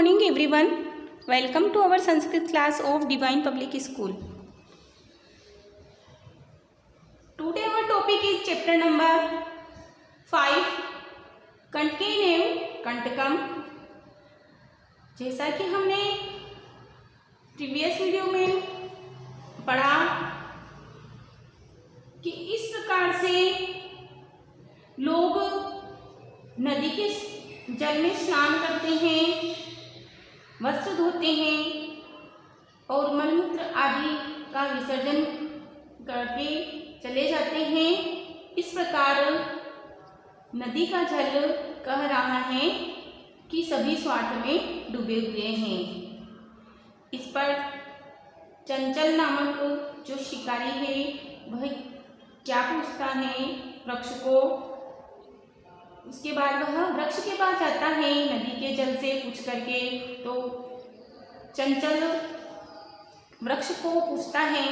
morning everyone. Welcome to our Sanskrit class of Divine Public School. Today our topic is chapter number 5 कंटके एवं कंटकम। जैसा कि हमने previous video में पढ़ा कि इस प्रकार से लोग नदी के जल में स्नान करते हैं, वस्त्र धोते हैं और मलमूत्र आदि का विसर्जन करके चले जाते हैं। इस प्रकार नदी का जल कह रहा है कि सभी स्वार्थ में डूबे हुए हैं। इस पर चंचल नामक जो शिकारी है वह क्या पूछता है वृक्ष को। उसके बाद वह वृक्ष के पास जाता है नदी के जल से पूछ करके। तो चंचल वृक्ष को पूछता है,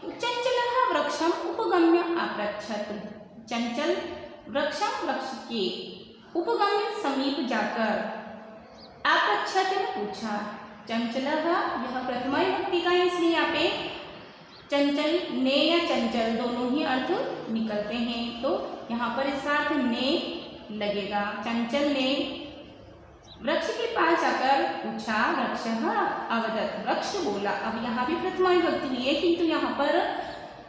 तो चंचलः वृक्षम उपगम्य अपृच्छत। चंचल वृक्षम वृक्ष के उपगम्य समीप जाकर अपृच्छत पूछा। चंचलः यह प्रथमा विभक्ति का है, इसलिए यहाँ पे चंचल ने या चंचल दोनों ही अर्थ निकलते हैं। तो यहाँ पर इसका अर्थ ने लगेगा। चंचल ने वृक्ष के पास जाकर पूछा, वृक्षः अवदत्, वृक्ष बोला। अब यहाँ भी प्रथमा विभक्ति हुई है, किंतु यहाँ पर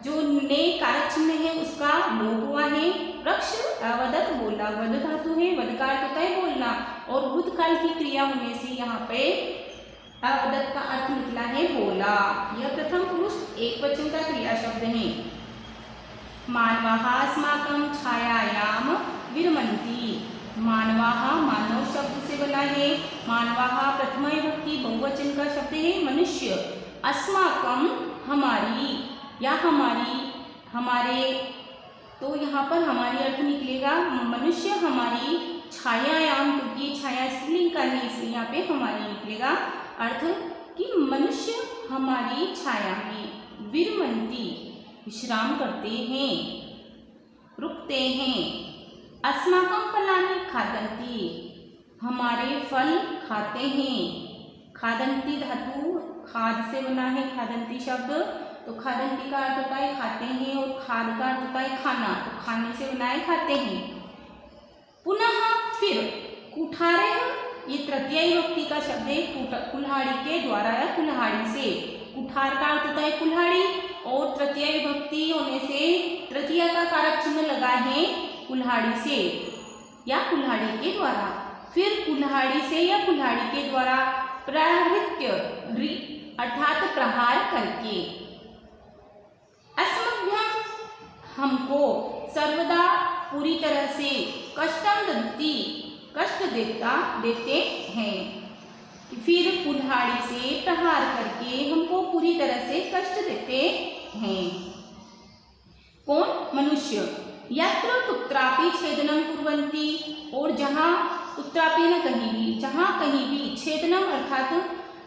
जो ने कारक चिन्ह है उसका लोप हुआ है। वृक्ष अवदत् बोला, वद धातु है, वद का अर्थ होता है बोलना, और भूतकाल की क्रिया होने से यहाँ पे अवदत् का अर्थ निकला है बोला। यह प्रथम पुरुष एक वचन का क्रिया शब्द है। मानवाः अस्माकं छायायाम विरमन्ति। मानवाः मानव शब्द से बना है। मानवाः प्रथमा विभक्ति बहुवचन का शब्द है मनुष्य। अस्माकं हमारी या हमारी, हमारे, तो यहाँ पर हमारी अर्थ निकलेगा मनुष्य हमारी छायायाम, क्योंकि छाया स्त्रीलिंग का है इसलिए यहाँ पे हमारी निकलेगा अर्थ कि मनुष्य हमारी छाया में विरमन्ति विश्राम करते हैं, रुकते हैं। अस्माकं फलानि खादन्ति, हमारे फल खाते हैं। खादन्ति धातु खाद से बना है खादन्ति शब्द। तो खादन्ति का अर्थ होता है खाते हैं और खाद का अर्थ होता है खाना, तो खाने से बना है खाते हैं। पुनः फिर कुठारे, ये तृतीय विभक्ति का शब्द है, कुल्हाड़ी के द्वारा या कुल्हाड़ी से। कुठार का अर्थ होता है कुल्हाड़ी और तृतीय विभक्ति होने से तृतीय का कारक चिन्ह लगा है कुल्हाड़ी से या कुल्हाड़ी के द्वारा। फिर कुल्हाड़ी से या कुल्हाड़ी के द्वारा प्रहृत्य अर्थात प्रहार करके। अस्मभ्यं हमको सर्वदा पूरी तरह से कष्टं ददति कष्ट देते हैं। फिर कुल्हाड़ी से प्रहार करके हमको पूरी तरह से कष्ट देते हैं। कौन? मनुष्य। यत्र कुत्रापि छेदनम कुर्वन्ति, और जहाँ कुत्रापि न कहीं भी, जहाँ कहीं भी छेदनम अर्थात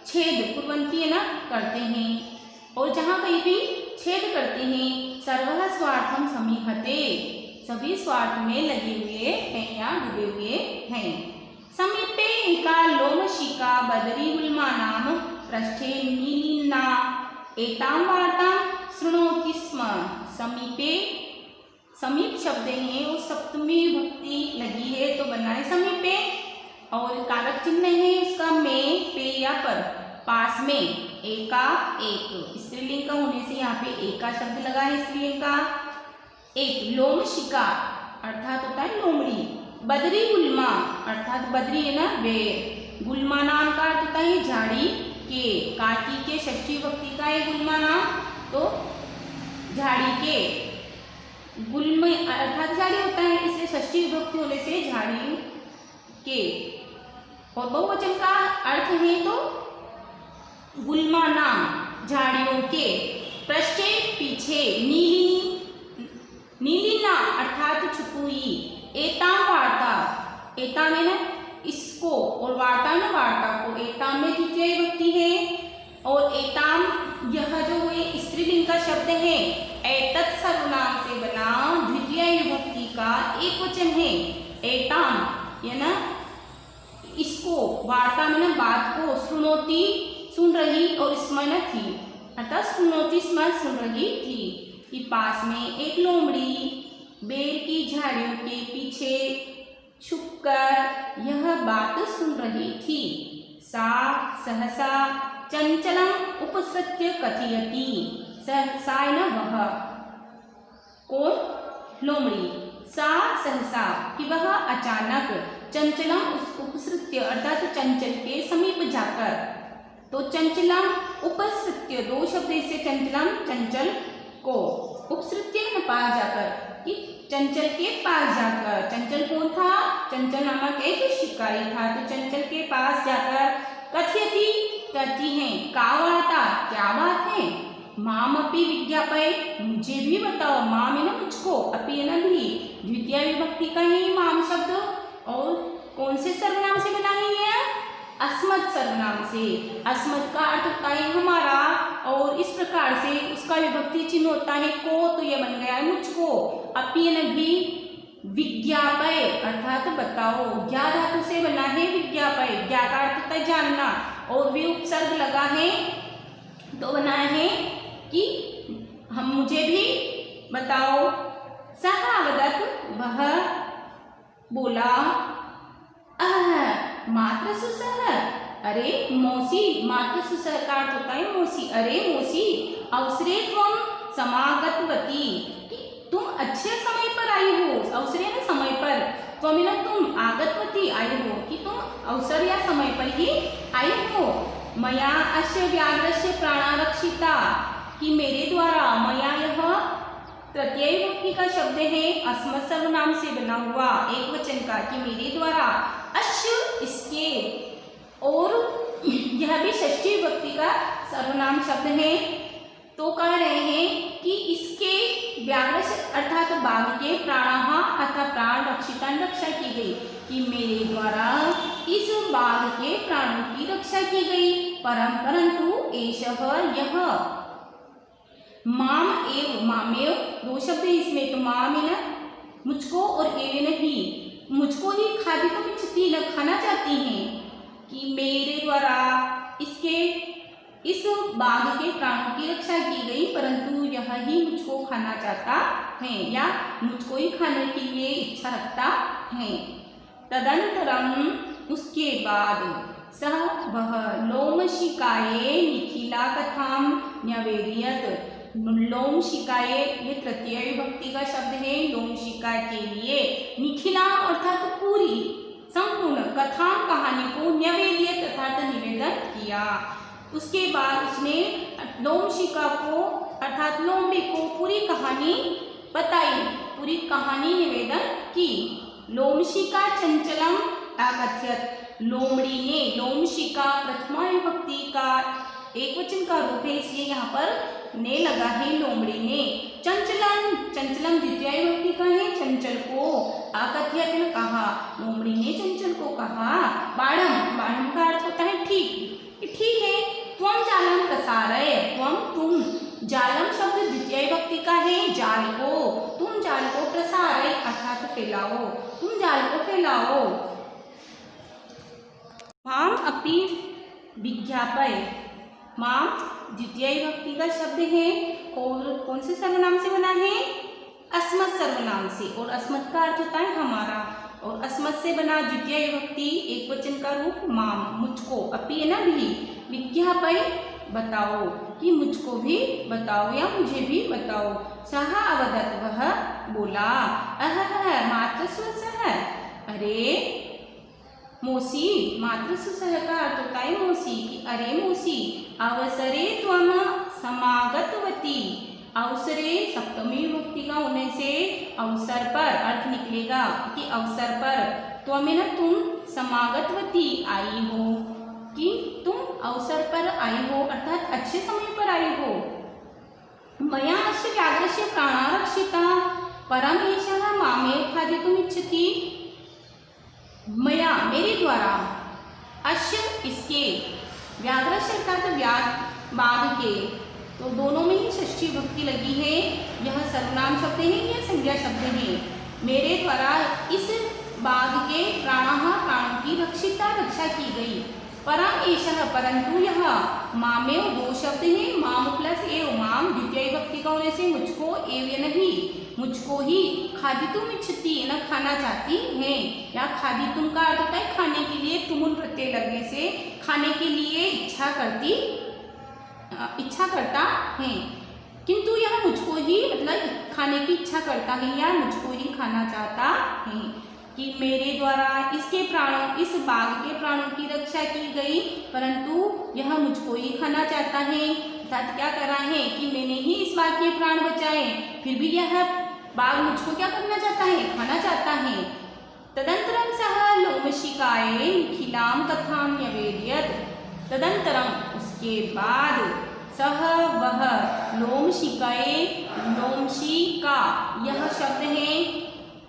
छेद कुर्वन्ति है ना करते हैं, और जहाँ कहीं भी छेद करते हैं। सर्वः स्वार्थम समीहते, सभी स्वार्थ में लगे हुए हैं या डूबे हुए हैं। समीपे एका लोमशिका बदरी गुल्मानां पृष्ठे नीलिना एतां वार्तां शृणोति स्म। समीपे, समीप शब्द है वो सप्तमी विभक्ति लगी है तो बना है समीपे, और कारक चिन्ह है उसका में, पे या पर, पास में। एका एक स्त्रीलिंग का होने से यहाँ पे एका शब्द लगा है स्त्रीलिंग का। एक लोमशिका अर्थात होता है लोमड़ी। बदरी गुल्मा अर्थात बदरी है ना बेर। गुल्मा नाम का अर्थ होता है झाड़ी के। काटी के षष्ठी विभक्ति का है गुल्मा नाम, तो झाड़ी के। गुल्म अर्थात झाड़ी होता है, इसलिए षष्ठी विभक्ति होने से झाड़ी के। और बहुवचन का अर्थ है तो गुल्मा नाम झाड़ियों के। पृष्ठे पीछे, नीली नीलिना अर्थात छुपुई। एताम वार्ता, एताम है ना इसको, और वार्ता ना वार्ता को। एताम में द्वितीय विभक्ति है, और एताम यह जो है स्त्रीलिंग का शब्द है। एतत् सर्वनाम से बना द्वितीय विभक्ति का एक वचन है एताम, है ना इसको वार्ता में बात को सुनोती सुन रही और स्मरण थी, अर्थात सुनोती स्मरण सुन रही थी कि पास में एक लोमड़ी बेर की झाड़ियों के पीछे छुपकर यह बात सुन रही थी। सा सहसा चंचलम उपसृत्य कथयति। सहसा न वह कौन? लोमड़ी। सा सहसा कि वह अचानक चंचलम उपसृत्य अर्थात चंचल के समीप जाकर। तो चंचलम उपसृत्य दो शब्द से चंचलम चंचल को, उपसृत्य न पास जाकर कि चंचल के पास जाकर। चंचल कौन था? चंचल नामक एक शिकारी था। तो चंचल के पास जाकर कथयति कहती हैं, का वार्ता क्या बात है? माम अपि विज्ञापय मुझे भी बताओ। माम है ना मुझको, अपि है ना भी, द्वितीय विभक्ति का ही माम शब्द और कौन से सर्वनाम से बना है यह? अस्मत् सर्वनाम से। अस्मत् का अर्थ होता है हमारा और इस प्रकार से उसका विभक्ति चिन्ह होता है को, तो यह बन गया है मुझको। अपि है ना भी विज्ञापय अर्थात बताओ। ज्ञा धातु से बना है विज्ञापय। ज्ञा का अर्थ होता है जानना और भी उपसर्ग लगा है तो बना है कि हम मुझे भी बताओ। सह अवदत् वह बोला, मात्र सुसह अरे मौसी। मात्र सुसह का अर्थ होता है मौसी। अरे मौसी अवसरे त्वं समागतवती कि तुम अच्छे समय पर आई हो। अवसरे न समय पर, त्वमेन तुम, आगतवती आई हो कि तुम अवसर या समय पर ही आई हो। मया अस्य व्याघ्रस्य प्राणारक्षिता कि मेरे द्वारा, मया यह तृतीय विभक्ति का शब्द है, अस्मत् सर्वनाम से बना हुआ एक वचन का कि मेरे द्वारा, अश्य इसके, और यह भी षष्ठी विभक्ति का सर्वनाम शब्द है। तो कह रहे हैं कि इसके व्याघ्र अर्थात बाघ के प्राणः अर्थात प्राण रक्षिता रक्षा की गई कि मेरे द्वारा इस बाघ के प्राणों की रक्षा की गई। परंतु एषः यह माम एव, मामेव दो शब्द इसमें, तो माम है ना मुझको और एव नहीं, मुझको ही खादितुम् इच्छति न खाना चाहती हैं कि मेरे द्वारा इसके इस बाघ के प्राणों की रक्षा की गई, परंतु यह ही मुझको खाना चाहता है या मुझको ही खाने के लिए इच्छा रखता है। तदनंतरम उसके बाद सह वह लोमशिकाये निखिला कथाम न्यवेदयत्। लोमशिकाये ये तृतीय विभक्ति का शब्द है। लोमशिका के लिए निखिला अर्थात पूरी संपूर्ण कथा कहानी को न्यवेदयत् अर्थात निवेदन किया। उसके बाद उसने लोमशिका को अर्थात लोमड़ी को पूरी कहानी बताई, पूरी कहानी निवेदन की। लोमशिका चंचलम अकथयत्, लोमड़ी ने, लोमशिका प्रथमा विभक्ति का एक वचन का रूप है इसलिए यहाँ पर ने लगा है लोमड़ी ने। चंचलम, चंचलम द्वितीय विभक्ति का है, चंचल को अकथयत् ने कहा, लोमड़ी ने चंचल को कहा। बाढ़म, बाढ़म का अर्थ होता है ठीक, ठीक है। त्वं जालम प्रसारय, त्वं तुम, जालम शब्द द्वितीय विभक्ति का है, जाल को, तुम जाल को प्रसारय अर्थात फैलाओ, तुम जाल को फैलाओ। माम अपि विज्ञापय, माम द्वितीय विभक्ति का शब्द है और कौन से सर्वनाम से बना है? अस्मत् सर्वनाम से, और अस्मत् का अर्थ होता है हमारा, और अस्मत् से बना द्वितीय विभक्ति एक वचन का रूप माम, मुझको, अपि है ना भी, विज्ञापय बताओ कि मुझको भी बताओ या मुझे भी बताओ। सह अवदत् वह बोला, मात्र सुसह अरे मौसी, मात्र सुसह का अर्थ होता है मौसी कि अरे मौसी, अवसरे त्वम समागतवती, अवसरे सप्तमी विभक्ति का होने से अवसर पर अर्थ निकलेगा कि अवसर पर, त्वमेन तुम समागतवती आई हो कि तुम अवसर पर आई हो अर्थात अच्छे समय पर आई हो। मया अस्य व्याघ्रस्य प्राणारक्षिता परम एषः मामेव खादितुम् इच्छति। मया मेरे द्वारा, अश्य इसके, व्याघ्रस्य अर्थात बाघ के, तो दोनों में ही षष्ठी विभक्ति लगी है। यह सर्वनाम शब्द है, यह संज्ञा शब्द है। मेरे द्वारा इस बाघ के प्राणों की रक्षा की गई। परम एषः परंतु यह मामेव दो शब्द है, माम प्लस एव, माम द्वितीय विभक्ति का होने से मुझको एव या नहीं, मुझको ही खादितुम इच्छति न खाना चाहती है, या खादितुम का अर्थ होता है खाने के लिए, तुमुन प्रत्यय लगने से खाने के लिए इच्छा करता है, किंतु यह मुझको ही मतलब खाने की इच्छा करता है या मुझको ही खाना चाहता है, कि मेरे द्वारा इसके प्राणों, इस बाघ के प्राणों की रक्षा की गई, परंतु यह मुझको ही खाना चाहता है। अर्थात क्या कर रहा है कि मैंने ही इस बाघ के प्राण बचाए, फिर भी यह बाघ मुझको क्या करना चाहता है, खाना चाहता है। तदंतरम सह लोमशिकाए निखिलाम कथां न्यवेदयत्, तदंतरम उसके बाद सह वह लोमशिकाए, लोमशिका यह शब्द है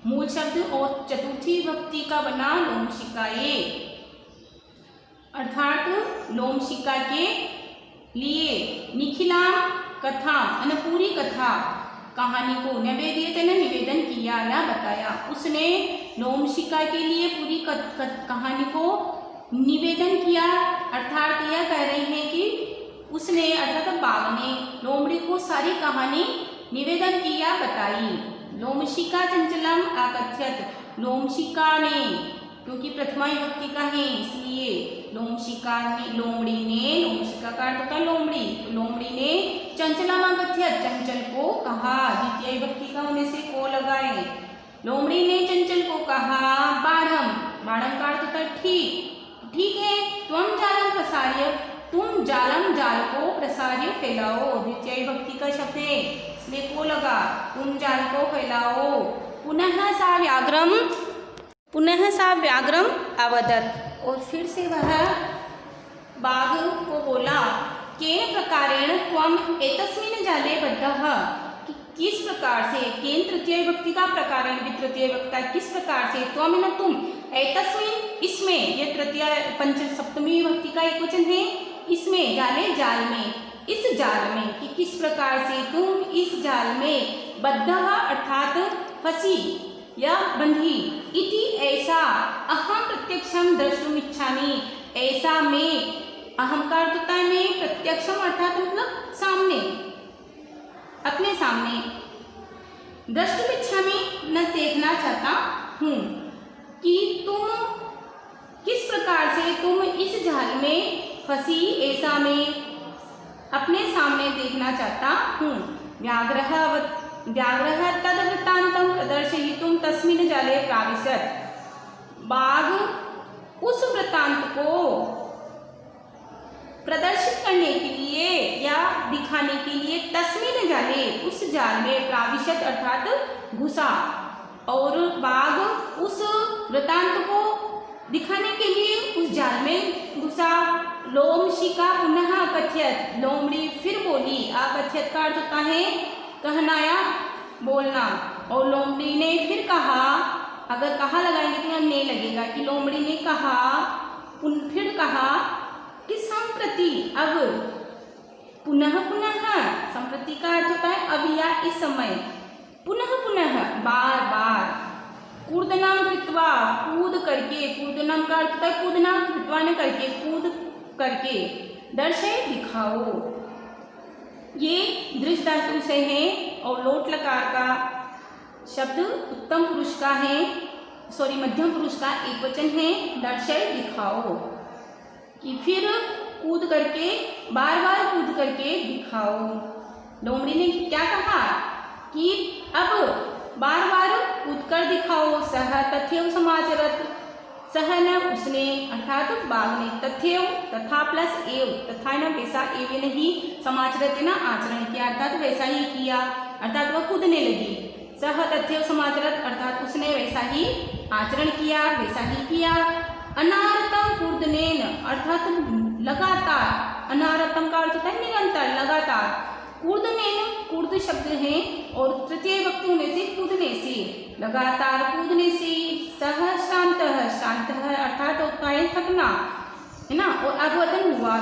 मूल शब्द और चतुर्थी विभक्ति का बना लोमशिकाए, अर्थात लोमशिका के लिए निखिला कथा पूरी कथा कहानी को निवेदित निवेदन किया या बताया, उसने लोमशिका के लिए पूरी कहानी को निवेदन किया। अर्थात यह कह रहे हैं कि उसने अर्थात बाघ ने लोमड़ी को सारी कहानी निवेदन किया बताई। लोमशिका चंचलम आकथ्यत, लोमशिका ने क्योंकि प्रथमा विभक्ति का है इसलिए लोमशिका ने, लोमड़ी ने, लोमशिका का अर्थ होता है लोमड़ी, तो लोमड़ी ने चंचलम आकथ्यत चंचल को कहा, द्वितीय विभक्ति का होने से को लगाए, लोमड़ी ने चंचल को कहा बाढ़म, बाढ़म का अर्थ होता है ठीक है, त्वम जालम प्रसार्य, तुम जालम जाल को प्रसार्य फैलाओ, द्वितीय विभक्ति का शब्द है इसलिए को लगा, तुम जाल को फैलाओ। पुनः सा व्याघ्रम अवदत्, और फिर से वह बाघ को बोला केन प्रकारेण त्वम एतस्मिन् जाले बद्धः, किस प्रकार से, केन तृतीय विभक्ति का प्रकारण भी तृतीय विभक्ति किस प्रकार से, त्वम न तुम, एतस्मिन् इसमें, यह तृतीय पंच सप्तमी विभक्ति का एक वचन है, इसमें जाले जाल में, इस जाल में, कि किस प्रकार से तुम इस जाल में बद्धः अर्थात फंसी या बंधी, इति ऐसा, अहम प्रत्यक्षम द्रष्टुम इच्छामि, ऐसा मैं, अहम का अर्थ होता है मैं, प्रत्यक्षम अर्थात मतलब सामने, अपने सामने, द्रष्टुम इच्छामि न देखना चाहता हूँ, कि तुम किस प्रकार से तुम इस जाल में फंसी, ऐसा मैं अपने सामने देखना चाहता हूँ। व्याघ्रः तद वृत्तान्तं प्रदर्शयितुं तस्मिन् जाले प्राविशत्, बाघ उस वृत्तांत को प्रदर्शित करने के लिए या दिखाने के लिए तस्मिन् जाले उस जाल में, प्राविशत् अर्थात घुसा, और बाघ उस वृत्तांत को दिखाने के लिए उस जाल में घुसा। लोमशिका पुनः अकथ्यत, लोमड़ी फिर बोली, अकथ्यत का अर्थ होता है कहना या बोलना, और लोमड़ी ने फिर कहा, अगर कहा लगाएंगे तो यहाँ ने लगेगा, कि लोमड़ी ने कहा, फिर कहा कि संप्रति, अब, पुनः संप्रति का अर्थ होता है अब या इस समय, पुनः बार बार, कूर्दनाम कृत्वा कूद करके, कूर्दनाम का अर्थ होता है कूदना, कृत्वा ने करके, कूद करके, दर्शय दिखाओ, ये दृश्य धातु से है, और लोट लकार का शब्द उत्तम पुरुष का है, मध्यम पुरुष का एक वचन है, दर्शय दिखाओ, कि फिर कूद करके, बार बार कूद करके दिखाओ। लोमड़ी ने क्या कहा कि अब बार बार कूद कर दिखाओ। सह तथ्यव समाचरत, सह न उसने अर्थात बाघ ने, तथ्यव तथा प्लस एव, तथा न वैसा, एव नहीं, समाचरत न आचरण किया अर्थात वैसा ही किया, अर्थात वह कूदने लगी। सह तथ्यव समाचरत अर्थात उसने वैसा ही आचरण किया, वैसा ही किया। अनारतम कूर्दनेन अर्थात लगातार, अनारतम का अर्थ होता है निरंतर, लगातार, कूर्दनेन कूर्द शब्द है और तृतीय विभक्ति होने से कूदने से, लगातार कूदने से। सह शांत अर्थात होता है थकना, है ना, और अवधन हुआ,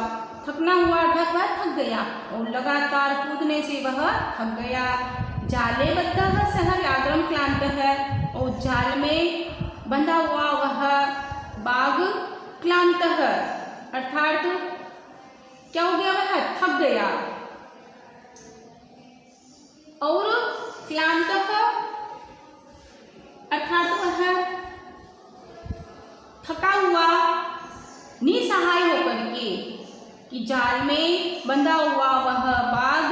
थकना हुआ अर्थात वह थक गया, और लगातार कूदने से वह थक गया। जाले बद्धः सह व्याघ्रम क्लांतः, और जाल में बंधा हुआ वह बाघ क्लांतः अर्थात क्या हो गया, वह थक गया। और क्लांतः अर्थात वह थका हुआ, निसहाय होकर के, कि जाल में बंधा हुआ वह बाघ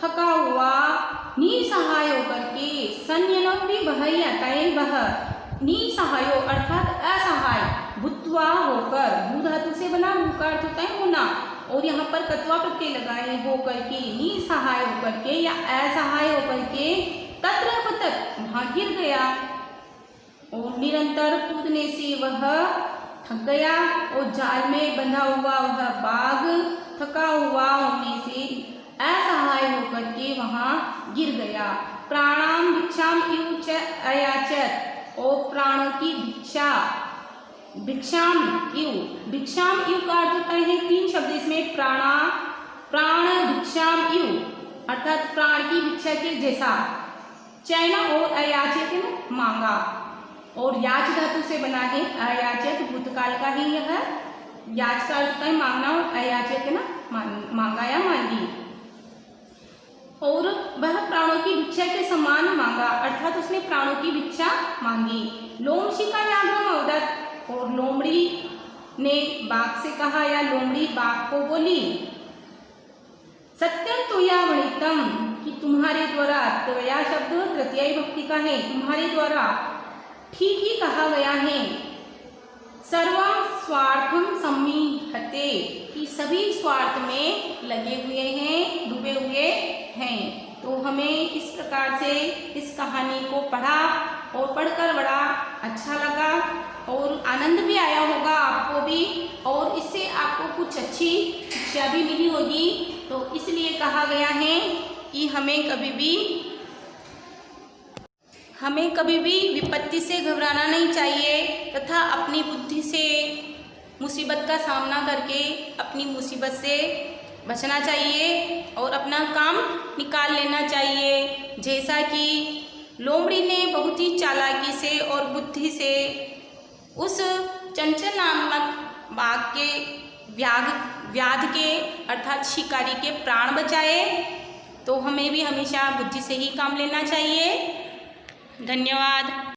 थका हुआ, निसहाय होकर के, संयनम भी बहई अतएव वह निसहायो अर्थात असहाय, भूत्वा होकर, भू धातु से बना, भू का अर्थ होता है होना, और यहाँ पर कत्वा प्रत्यय लगाए, होकर के, निसहाय होकर के या असहाय होकर के, तत्र पतत वहां गिर गया, और निरंतर कूदने से वह थक गया, और जाल में बंधा हुआ वह बाघ थका हुआ होने से असहाय होकर के वहां गिर गया। प्राणाम भिक्षाम इव च अयाचत, और प्राणों की भिक्षा, भिक्षाम इव का अर्थ होता है 3 शब्द इसमें, प्राण भिक्षाम इव अर्थात प्राण की भिक्षा के जैसा, चैना और अयाचित मांगा, और याच धातु से बना है, अयाचित भूतकाल का ही यह, याच का अर्थ है मांगना, और अयाचित मांगा या मांगी, और वह प्राणों की भिक्षा के समान मांगा अर्थात उसने प्राणों की भिक्षा मांगी। लोमशिका व्याघ्रम अवदत्, और लोमड़ी ने बाघ से कहा या लोमड़ी बाघ को बोली, सत्यम त्वया वणितम, कि तुम्हारे द्वारा, त्वया शब्द तृतीय भक्ति का है, तुम्हारे द्वारा ठीक ही कहा गया है, सर्वं स्वार्थम सम्मीहते, कि सभी स्वार्थ में लगे हुए हैं, डूबे हुए हैं। तो हमें इस प्रकार से इस कहानी को पढ़ा और पढ़कर बड़ा अच्छा लगा और आनंद भी आया होगा आपको भी, और इससे आपको कुछ अच्छी शिक्षा भी मिली होगी। तो इसलिए कहा गया है कि हमें कभी भी विपत्ति से घबराना नहीं चाहिए, तथा अपनी बुद्धि से मुसीबत का सामना करके अपनी मुसीबत से बचना चाहिए और अपना काम निकाल लेना चाहिए। जैसा कि लोमड़ी ने बहुत ही चालाकी से और बुद्धि से उस चंचल नामक बाघ के व्याध के अर्थात शिकारी के प्राण बचाए, तो हमें भी हमेशा बुद्धि से ही काम लेना चाहिए। धन्यवाद।